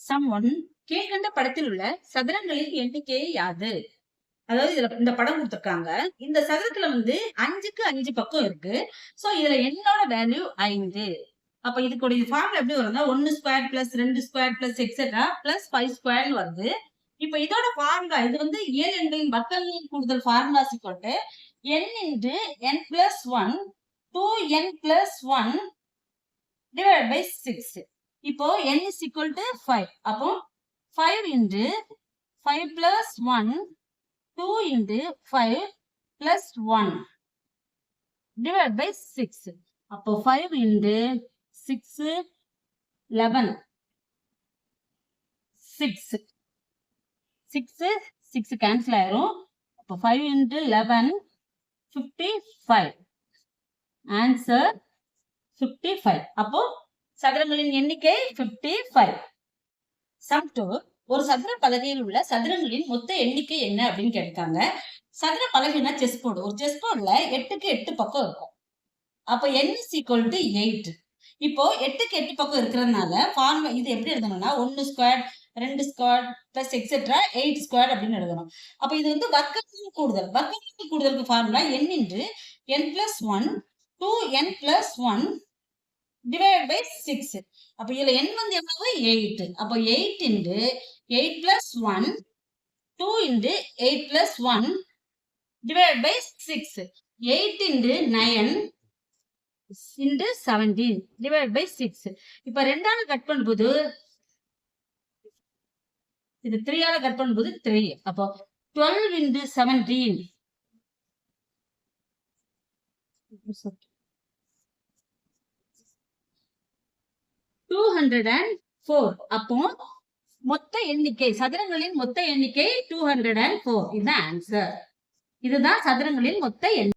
Some 1 கீழ்கண்ட படத்தில் உள்ள சதுரங்களின் எண்ணிக்கை யாது? அதாவது இதுல இந்த படம் கொடுத்திருக்காங்க. இந்த சதுரத்துல 5க்கு 5 பக்கம் இருக்கு. சோ இதுல என்னோட வேல்யூ 5. அப்ப இதுக்குடைய ஃபார்முலா எப்படி வரும்னா 1 square plus 2 square plus etcetera plus 5 square வருது. இப்ப இதோட ஃபார்முலா இது இயல் எண்களின் வர்க்கங்களின் கூடுதல் ஃபார்முலா கொண்டு n into n plus 1 2n plus 1 divided by 6. இப்போ n is equal to 5. அப்போ 5 into 5 plus 1 2 into 5 plus 1 divided by 6. அப்போ 5 into 6 11 6 6 6 cancel ஆயிரும். அப்போ 5 into 11 55. Answer 55. அப்போ சதுரங்களின் எண்ணிக்கை 55. Sum 2 ஒரு சதுர பலகையில் உள்ள சதுரங்களின் மொத்த எண்ணிக்கை என்ன அப்படின்னு கேட்டாங்க. சதுர பலகைனா செஸ் போர்டு. ஒரு செஸ் போர்டுல 8க்கு 8 பக்கம் இருக்கும். அப்ப n is equal to 8. இப்போ 8க்கு 8 பக்கம் இருக்கிறதுனால ஃபார்முலா இது எப்படி எழுதணும்னா 1 square 2 square plus etcetera 8 square அப்படின்னு எழுதணும். அப்ப இது வர்க்கங்களின் கூடுதல். வர்க்கங்களின் கூடுதலுக்கு formula n into n plus 1 2n plus 1 divided by 6. அப்ப இதுல n எவ்வளவு 8. அப்ப 8 into 8 plus 1 2 into 8 plus 1 divided by 6. 8 into 9 into 17 divided by 6. இப்ப 2ஆல கட் பண்ணும்போது இது 3ஆல கட் பண்ணும்போது 3. அப்போ 12 into 17 204. அப்போ மொத்த எண்ணிக்கை சதுரங்களின் மொத்த எண்ணிக்கை 204. இதுதான் ஆன்சர். இதுதான் சதுரங்களின் மொத்த எண்ணிக்கை.